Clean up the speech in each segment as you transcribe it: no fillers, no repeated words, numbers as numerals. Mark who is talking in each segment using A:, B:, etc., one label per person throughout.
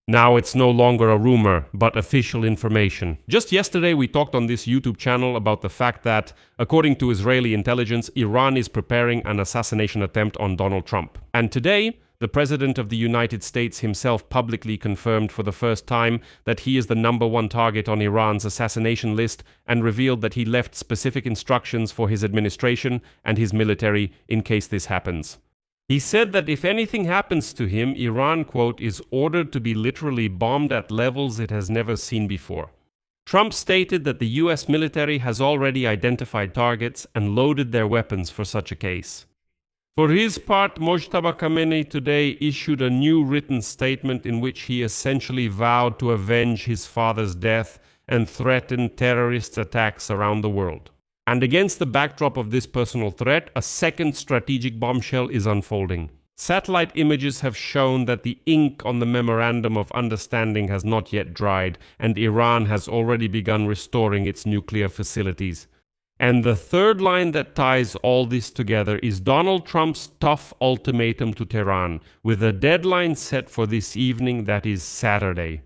A: Now it's no longer a rumor, but official information. Just yesterday we talked on this YouTube channel about the fact that, according to Israeli intelligence, Iran is preparing an assassination attempt on Donald Trump. And today, the President of the United States himself publicly confirmed for the first time that he is the #1 target on Iran's assassination list and revealed that he left specific instructions for his administration and his military in case this happens. He said that if anything happens to him, Iran, quote, is ordered to be literally bombed at levels it has never seen before. Trump stated that the US military has already identified targets and loaded their weapons for such a case. For his part, Mojtaba Khamenei today issued a new written statement in which he essentially vowed to avenge his father's death and threatened terrorist attacks around the world. And against the backdrop of this personal threat, a second strategic bombshell is unfolding. Satellite images have shown that the ink on the Memorandum of Understanding has not yet dried, and Iran has already begun restoring its nuclear facilities. And the third line that ties all this together is Donald Trump's tough ultimatum to Tehran, with a deadline set for this evening, that is Saturday.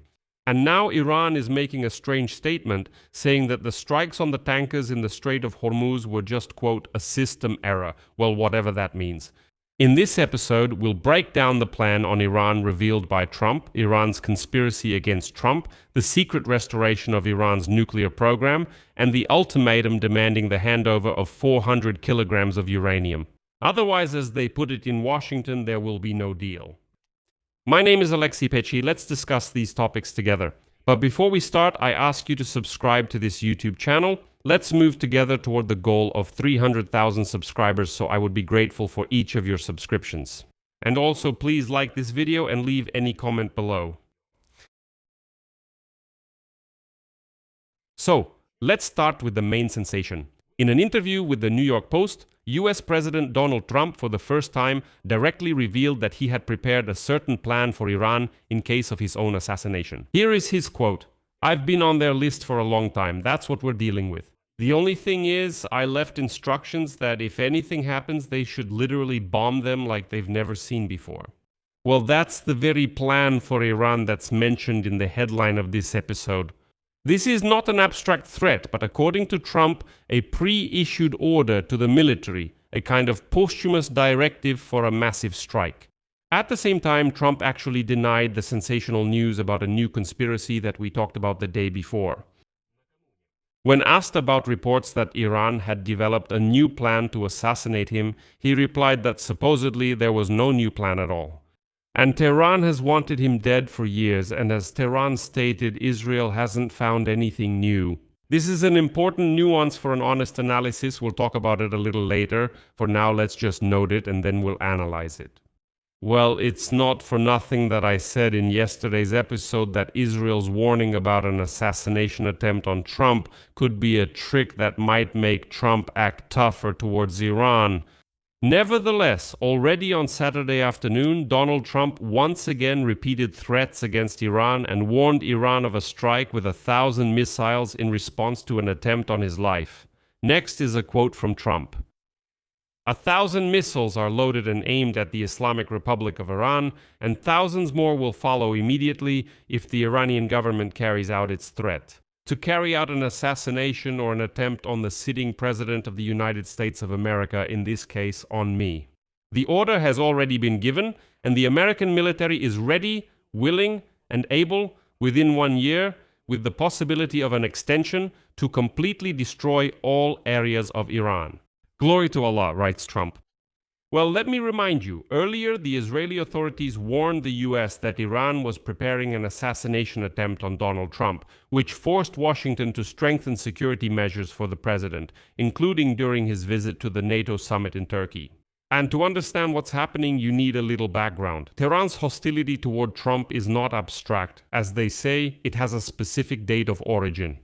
A: And now Iran is making a strange statement, saying that the strikes on the tankers in the Strait of Hormuz were just, quote, a system error, well, whatever that means. In this episode, we'll break down the plan on Iran revealed by Trump, Iran's conspiracy against Trump, the secret restoration of Iran's nuclear program, and the ultimatum demanding the handover of 400 kilograms of uranium. Otherwise, as they put it in Washington, there will be no deal. My name is Alexei Pechi. Let's discuss these topics together. But before we start, I ask you to subscribe to this YouTube channel. Let's move together toward the goal of 300,000 subscribers, so I would be grateful for each of your subscriptions. And also, please like this video and leave any comment below. So, let's start with the main sensation. In an interview with the New York Post, US President Donald Trump for the first time directly revealed that he had prepared a certain plan for Iran in case of his own assassination. Here is his quote: "I've been on their list for a long time. That's what we're dealing with. The only thing is, I left instructions that if anything happens, they should literally bomb them like they've never seen before." Well, that's the very plan for Iran that's mentioned in the headline of this episode. This is not an abstract threat, but according to Trump, a pre-issued order to the military, a kind of posthumous directive for a massive strike. At the same time, Trump actually denied the sensational news about a new conspiracy that we talked about the day before. When asked about reports that Iran had developed a new plan to assassinate him, he replied that supposedly there was no new plan at all. And Tehran has wanted him dead for years, and as Tehran stated, Israel hasn't found anything new. This is an important nuance for an honest analysis. We'll talk about it a little later. For now, let's just note it and then we'll analyze it. Well, it's not for nothing that I said in yesterday's episode that Israel's warning about an assassination attempt on Trump could be a trick that might make Trump act tougher towards Iran. Nevertheless, already on Saturday afternoon, Donald Trump once again repeated threats against Iran and warned Iran of a strike with 1,000 missiles in response to an attempt on his life. Next is a quote from Trump. 1,000 missiles are loaded and aimed at the Islamic Republic of Iran, and thousands more will follow immediately if the Iranian government carries out its threat. To carry out an assassination or an attempt on the sitting President of the United States of America, in this case on me. The order has already been given, and the American military is ready, willing, and able, within 1 year, with the possibility of an extension, to completely destroy all areas of Iran. Glory to Allah, writes Trump. Well, let me remind you, earlier the Israeli authorities warned the US that Iran was preparing an assassination attempt on Donald Trump, which forced Washington to strengthen security measures for the president, including during his visit to the NATO summit in Turkey. And to understand what's happening, you need a little background. Tehran's hostility toward Trump is not abstract. As they say, it has a specific date of origin.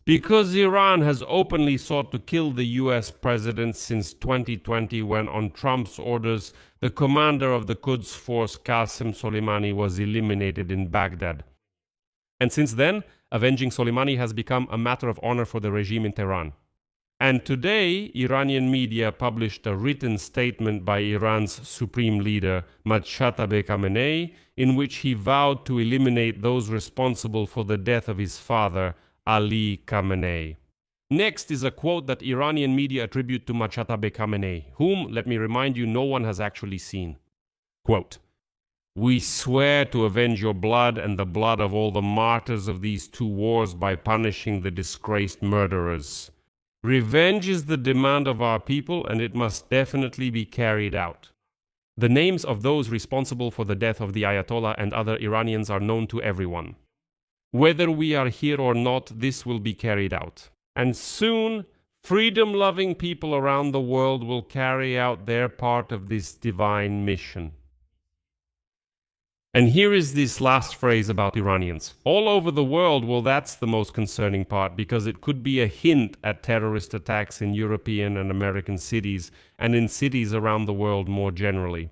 A: Because Iran has openly sought to kill the US president since 2020 when, on Trump's orders, the commander of the Quds force Qasem Soleimani was eliminated in Baghdad. And since then, avenging Soleimani has become a matter of honor for the regime in Tehran. And today, Iranian media published a written statement by Iran's supreme leader, Mojtaba Khamenei, in which he vowed to eliminate those responsible for the death of his father, Ali Khamenei. Next is a quote that Iranian media attribute to Mojtaba Khamenei, whom, let me remind you, no one has actually seen. Quote, "We swear to avenge your blood and the blood of all the martyrs of these two wars by punishing the disgraced murderers. Revenge is the demand of our people, and it must definitely be carried out." The names of those responsible for the death of the Ayatollah and other Iranians are known to everyone. Whether we are here or not, this will be carried out. And soon, freedom-loving people around the world will carry out their part of this divine mission. And here is this last phrase about Iranians. All over the world, well, that's the most concerning part, because it could be a hint at terrorist attacks in European and American cities, and in cities around the world more generally.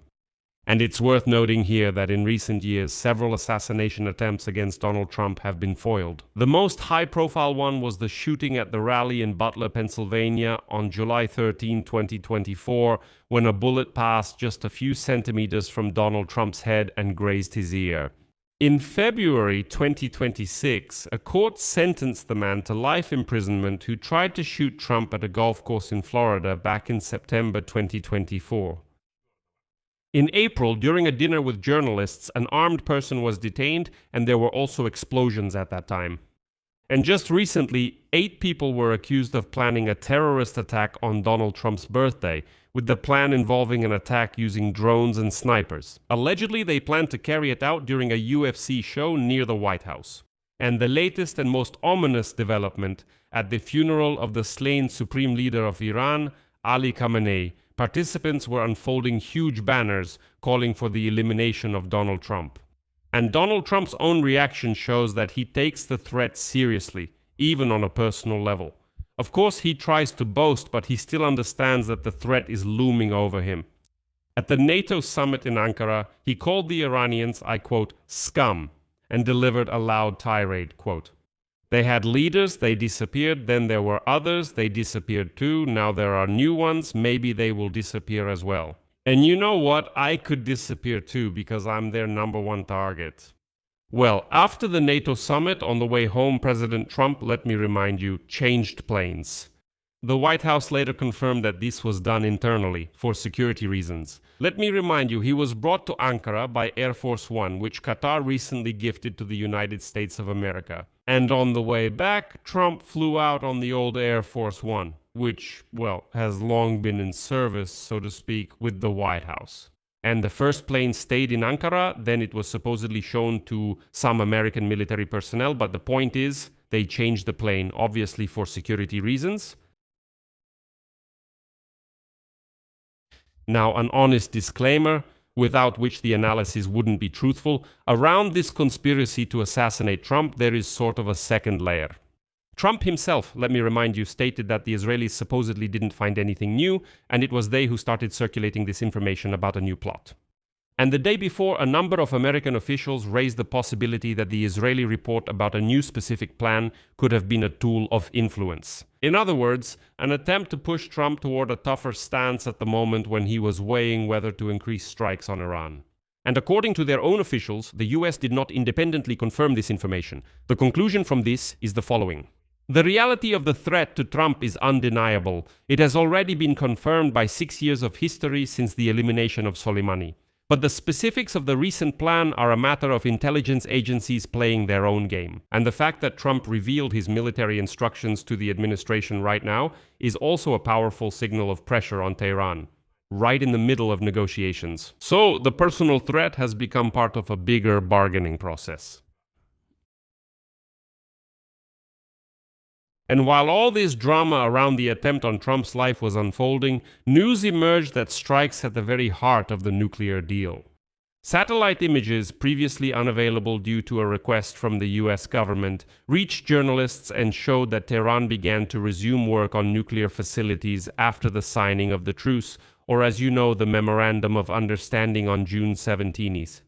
A: And it's worth noting here that in recent years, several assassination attempts against Donald Trump have been foiled. The most high-profile one was the shooting at the rally in Butler, Pennsylvania on July 13, 2024, when a bullet passed just a few centimeters from Donald Trump's head and grazed his ear. In February 2026, a court sentenced the man to life imprisonment who tried to shoot Trump at a golf course in Florida back in September 2024. In April, during a dinner with journalists, an armed person was detained, and there were also explosions at that time. And just recently, 8 people were accused of planning a terrorist attack on Donald Trump's birthday, with the plan involving an attack using drones and snipers. Allegedly, they planned to carry it out during a UFC show near the White House. And the latest and most ominous development, at the funeral of the slain supreme leader of Iran, Ali Khamenei, participants were unfolding huge banners calling for the elimination of Donald Trump. And Donald Trump's own reaction shows that he takes the threat seriously, even on a personal level. Of course, he tries to boast, but he still understands that the threat is looming over him. At the NATO summit in Ankara, he called the Iranians, I quote, scum, and delivered a loud tirade, quote, "They had leaders, they disappeared, then there were others, they disappeared too, now there are new ones, maybe they will disappear as well. And you know what? I could disappear too, because I'm their number one target." Well, after the NATO summit, on the way home, President Trump, let me remind you, changed planes. The White House later confirmed that this was done internally, for security reasons. Let me remind you, he was brought to Ankara by Air Force One, which Qatar recently gifted to the United States of America. And on the way back, Trump flew out on the old Air Force One, which, well, has long been in service, so to speak, with the White House. And the first plane stayed in Ankara, then it was supposedly shown to some American military personnel, but the point is, they changed the plane, obviously for security reasons. Now, an honest disclaimer, without which the analysis wouldn't be truthful, around this conspiracy to assassinate Trump, there is sort of a second layer. Trump himself, let me remind you, stated that the Israelis supposedly didn't find anything new, and it was they who started circulating this information about a new plot. And the day before, a number of American officials raised the possibility that the Israeli report about a new specific plan could have been a tool of influence. In other words, an attempt to push Trump toward a tougher stance at the moment when he was weighing whether to increase strikes on Iran. And according to their own officials, the US did not independently confirm this information. The conclusion from this is the following. The reality of the threat to Trump is undeniable. It has already been confirmed by 6 years of history since the elimination of Soleimani. But the specifics of the recent plan are a matter of intelligence agencies playing their own game. And the fact that Trump revealed his military instructions to the administration right now is also a powerful signal of pressure on Tehran, right in the middle of negotiations. So the personal threat has become part of a bigger bargaining process. And while all this drama around the attempt on Trump's life was unfolding, news emerged that strikes at the very heart of the nuclear deal. Satellite images, previously unavailable due to a request from the US government, reached journalists and showed that Tehran began to resume work on nuclear facilities after the signing of the truce, or as you know, the Memorandum of Understanding on June 17th.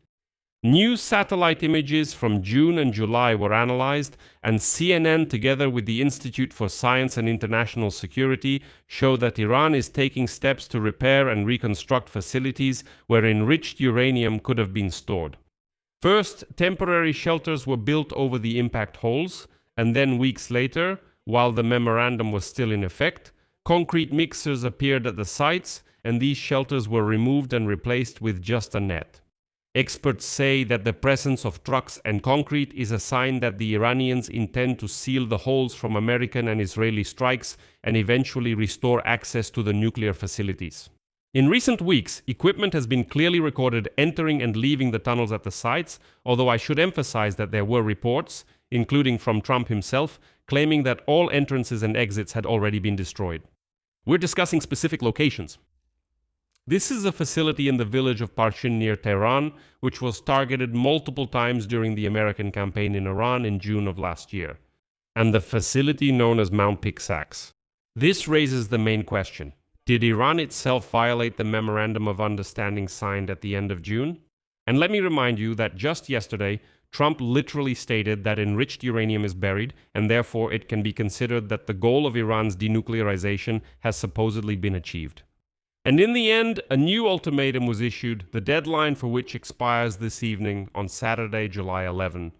A: New satellite images from June and July were analyzed, and CNN, together with the Institute for Science and International Security, show that Iran is taking steps to repair and reconstruct facilities where enriched uranium could have been stored. First, temporary shelters were built over the impact holes, and then weeks later, while the memorandum was still in effect, concrete mixers appeared at the sites, and these shelters were removed and replaced with just a net. Experts say that the presence of trucks and concrete is a sign that the Iranians intend to seal the holes from American and Israeli strikes and eventually restore access to the nuclear facilities. In recent weeks, equipment has been clearly recorded entering and leaving the tunnels at the sites, although I should emphasize that there were reports, including from Trump himself, claiming that all entrances and exits had already been destroyed. We're discussing specific locations. This is a facility in the village of Parshin near Tehran, which was targeted multiple times during the American campaign in Iran in June of last year, and the facility known as Mount Pickaxe. This raises the main question. Did Iran itself violate the Memorandum of Understanding signed at the end of June? And let me remind you that just yesterday, Trump literally stated that enriched uranium is buried, and therefore it can be considered that the goal of Iran's denuclearization has supposedly been achieved. And in the end, a new ultimatum was issued, the deadline for which expires this evening on Saturday, July 11.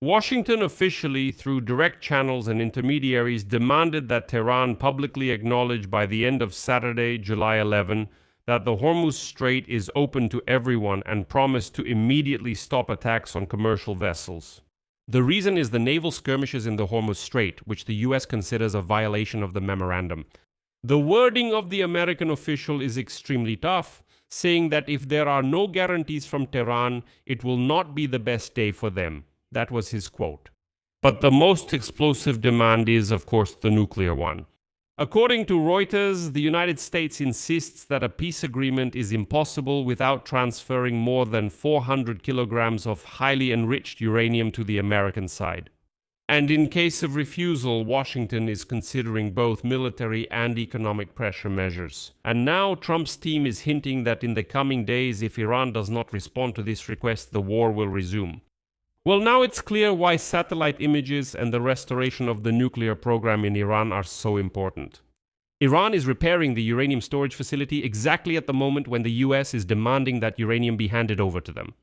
A: Washington officially, through direct channels and intermediaries, demanded that Tehran publicly acknowledge by the end of Saturday, July 11, that the Hormuz Strait is open to everyone and promised to immediately stop attacks on commercial vessels. The reason is the naval skirmishes in the Hormuz Strait, which the US considers a violation of the memorandum. The wording of the American official is extremely tough, saying that if there are no guarantees from Tehran, it will not be the best day for them. That was his quote. But the most explosive demand is, of course, the nuclear one. According to Reuters, the United States insists that a peace agreement is impossible without transferring more than 400 kilograms of highly enriched uranium to the American side. And in case of refusal, Washington is considering both military and economic pressure measures. And now Trump's team is hinting that in the coming days, if Iran does not respond to this request, the war will resume. Well, now it's clear why satellite images and the restoration of the nuclear program in Iran are so important. Iran is repairing the uranium storage facility exactly at the moment when the US is demanding that uranium be handed over to them.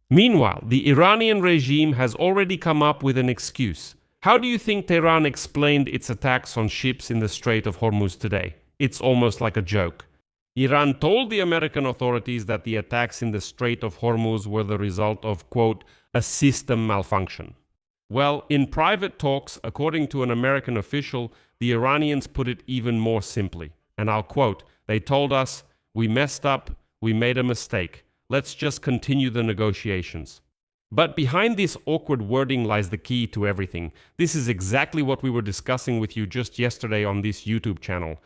A: Meanwhile, the Iranian regime has already come up with an excuse. How do you think Tehran explained its attacks on ships in the Strait of Hormuz today? It's almost like a joke. Iran told the American authorities that the attacks in the Strait of Hormuz were the result of, quote, a system malfunction. Well, in private talks, according to an American official, the Iranians put it even more simply. And I'll quote, they told us, we messed up, we made a mistake. Let's just continue the negotiations. But behind this awkward wording lies the key to everything. This is exactly what we were discussing with you just yesterday on this YouTube channel.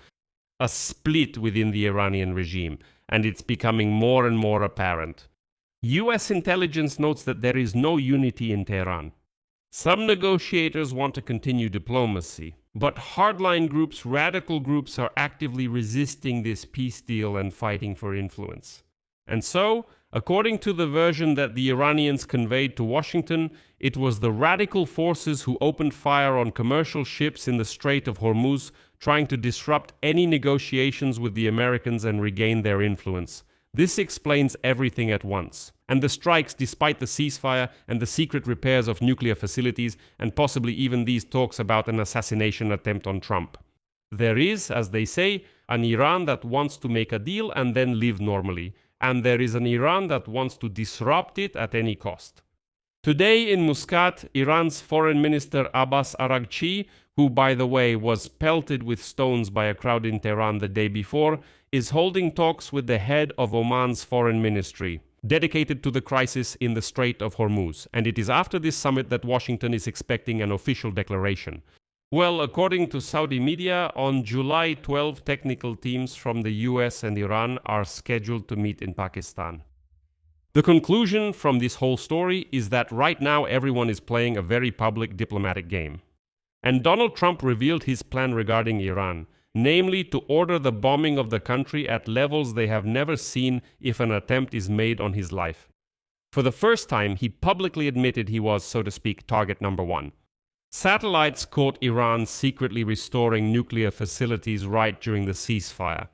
A: A split within the Iranian regime, and it's becoming more and more apparent. US intelligence notes that there is no unity in Tehran. Some negotiators want to continue diplomacy, but hardline groups, radical groups, are actively resisting this peace deal and fighting for influence. And so, according to the version that the Iranians conveyed to Washington, it was the radical forces who opened fire on commercial ships in the Strait of Hormuz, trying to disrupt any negotiations with the Americans and regain their influence. This explains everything at once. And the strikes, despite the ceasefire and the secret repairs of nuclear facilities, and possibly even these talks about an assassination attempt on Trump. There is, as they say, an Iran that wants to make a deal and then live normally. And there is an Iran that wants to disrupt it at any cost. Today in Muscat, Iran's Foreign Minister Abbas Araghchi, who by the way was pelted with stones by a crowd in Tehran the day before, is holding talks with the head of Oman's foreign ministry, dedicated to the crisis in the Strait of Hormuz. And it is after this summit that Washington is expecting an official declaration. Well, according to Saudi media, on July 12, technical teams from the US and Iran are scheduled to meet in Pakistan. The conclusion from this whole story is that right now everyone is playing a very public diplomatic game. And Donald Trump revealed his plan regarding Iran, namely to order the bombing of the country at levels they have never seen if an attempt is made on his life. For the first time, he publicly admitted he was, so to speak, target number one. Satellites caught Iran secretly restoring nuclear facilities right during the ceasefire.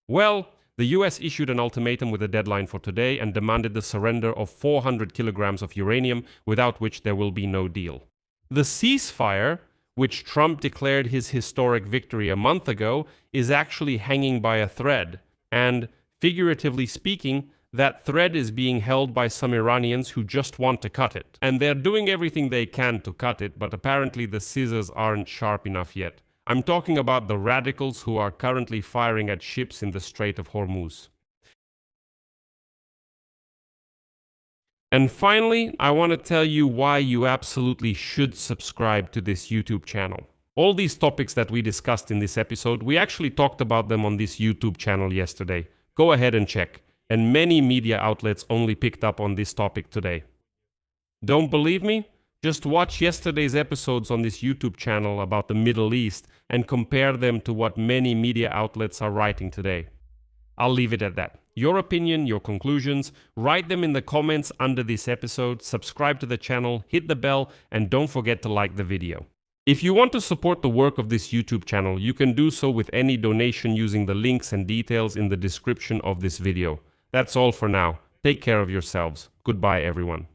A: Well, the US issued an ultimatum with a deadline for today and demanded the surrender of 400 kilograms of uranium, without which there will be no deal. The ceasefire, which Trump declared his historic victory a month ago, is actually hanging by a thread. And, figuratively speaking, that thread is being held by some Iranians who just want to cut it. And they're doing everything they can to cut it, but apparently the scissors aren't sharp enough yet. I'm talking about the radicals who are currently firing at ships in the Strait of Hormuz. And finally, I want to tell you why you absolutely should subscribe to this YouTube channel. All these topics that we discussed in this episode, we actually talked about them on this YouTube channel yesterday. Go ahead and check. And many media outlets only picked up on this topic today. Don't believe me? Just watch yesterday's episodes on this YouTube channel about the Middle East and compare them to what many media outlets are writing today. I'll leave it at that. Your opinion, your conclusions, write them in the comments under this episode, subscribe to the channel, hit the bell, and don't forget to like the video. If you want to support the work of this YouTube channel, you can do so with any donation using the links and details in the description of this video. That's all for now. Take care of yourselves. Goodbye, everyone.